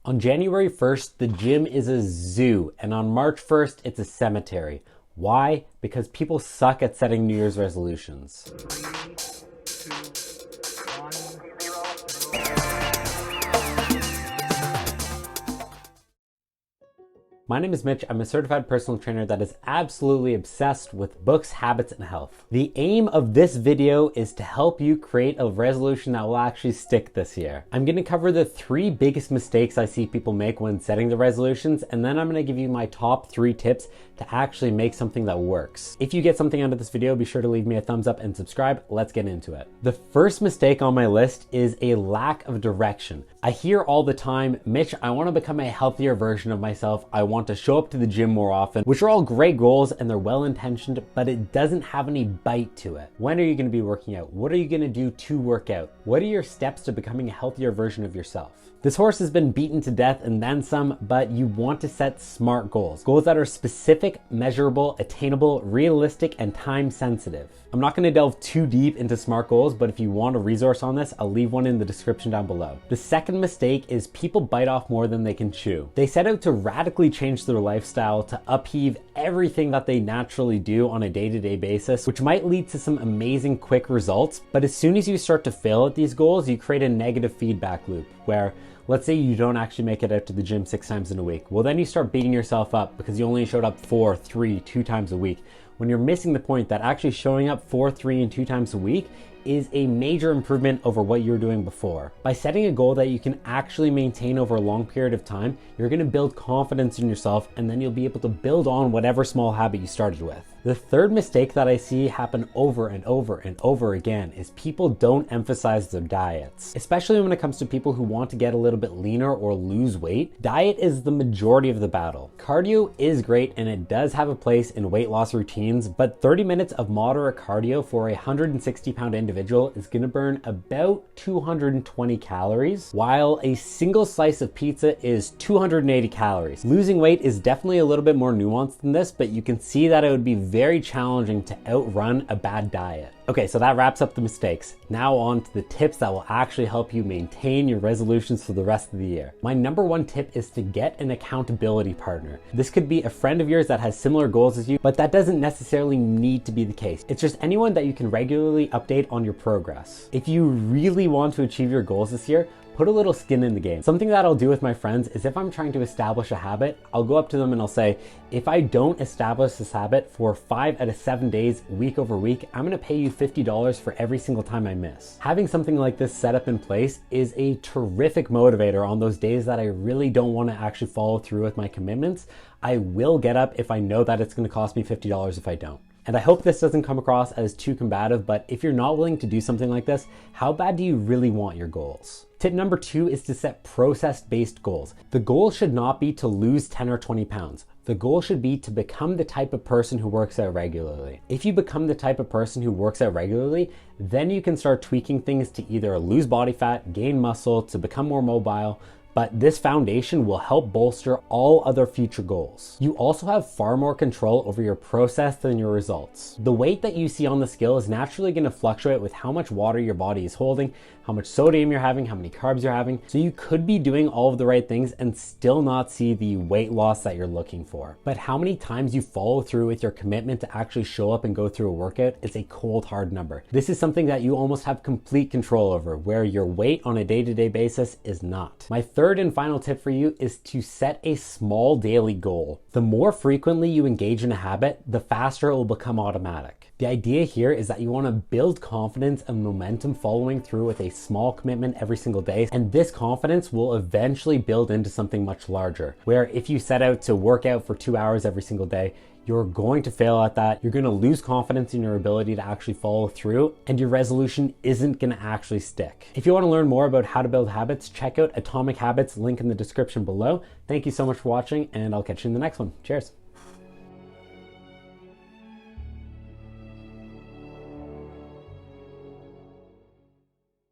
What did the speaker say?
On January 1st, the gym is a zoo, and on March 1st, it's a cemetery. Why? Because people suck at setting New Year's resolutions. My name is Mitch. I'm a certified personal trainer that is absolutely obsessed with books, habits, and health. The aim of this video is to help you create a resolution that will actually stick this year. I'm going to cover the 3 biggest mistakes I see people make when setting the resolutions, and then I'm going to give you my top 3 tips to actually make something that works. If you get something out of this video, be sure to leave me a thumbs up and subscribe. Let's get into it. The first mistake on my list is a lack of direction. I hear all the time, Mitch, I want to become a healthier version of myself. I want to show up to the gym more often, which are all great goals and they're well intentioned, but it doesn't have any bite to it. When are you going to be working out? What are you going to do to work out? What are your steps to becoming a healthier version of yourself? This horse has been beaten to death and then some, but you want to set smart goals. Goals that are specific, measurable, attainable, realistic, and time sensitive. I'm not going to delve too deep into SMART goals, but if you want a resource on this, I'll leave one in the description down below. The second mistake is people bite off more than they can chew. They set out to radically change their lifestyle, to upheave everything that they naturally do on a day-to-day basis, which might lead to some amazing quick results. But as soon as you start to fail at these goals, you create a negative feedback loop where, let's say you don't actually make it out to the gym 6 times in a week. Well, then you start beating yourself up because you only showed up 4, 3, 2 times a week, when you're missing the point that actually showing up 4, 3, and 2 times a week is a major improvement over what you were doing before. By setting a goal that you can actually maintain over a long period of time, you're going to build confidence in yourself, and then you'll be able to build on whatever small habit you started with. The third mistake that I see happen over and over and over again is people don't emphasize their diets. Especially when it comes to people who want to get a little bit leaner or lose weight, diet is the majority of the battle. Cardio is great and it does have a place in weight loss routines, but 30 minutes of moderate cardio for a 160-pound individual is going to burn about 220 calories, while a single slice of pizza is 280 calories. Losing weight is definitely a little bit more nuanced than this, but you can see that it would be very challenging to outrun a bad diet. Okay, so that wraps up the mistakes. Now on to the tips that will actually help you maintain your resolutions for the rest of the year. My number 1 tip is to get an accountability partner. This could be a friend of yours that has similar goals as you, but that doesn't necessarily need to be the case. It's just anyone that you can regularly update on your progress. If you really want to achieve your goals this year, put a little skin in the game. Something that I'll do with my friends is if I'm trying to establish a habit, I'll go up to them and I'll say, if I don't establish this habit for 5 out of 7 days, week over week, I'm gonna pay you $50 for every single time I miss. Having something like this set up in place is a terrific motivator on those days that I really don't wanna actually follow through with my commitments. I will get up if I know that it's gonna cost me $50 if I don't. And I hope this doesn't come across as too combative, but if you're not willing to do something like this, how bad do you really want your goals? Tip number 2 is to set process-based goals. The goal should not be to lose 10 or 20 pounds. The goal should be to become the type of person who works out regularly. If you become the type of person who works out regularly, then you can start tweaking things to either lose body fat, gain muscle, to become more mobile, but this foundation will help bolster all other future goals. You also have far more control over your process than your results. The weight that you see on the scale is naturally going to fluctuate with how much water your body is holding, how much sodium you're having, how many carbs you're having. So you could be doing all of the right things and still not see the weight loss that you're looking for. But how many times you follow through with your commitment to actually show up and go through a workout is a cold, hard number. This is something that you almost have complete control over, where your weight on a day-to-day basis is not. My third and final tip for you is to set a small daily goal. The more frequently you engage in a habit, the faster it will become automatic. The idea here is that you want to build confidence and momentum following through with a small commitment every single day, and this confidence will eventually build into something much larger, where if you set out to work out for 2 hours every single day, you're going to fail at that. You're going to lose confidence in your ability to actually follow through, and your resolution isn't going to actually stick. If you want to learn more about how to build habits, check out Atomic Habits, link in the description below. Thank you so much for watching, and I'll catch you in the next one. Cheers.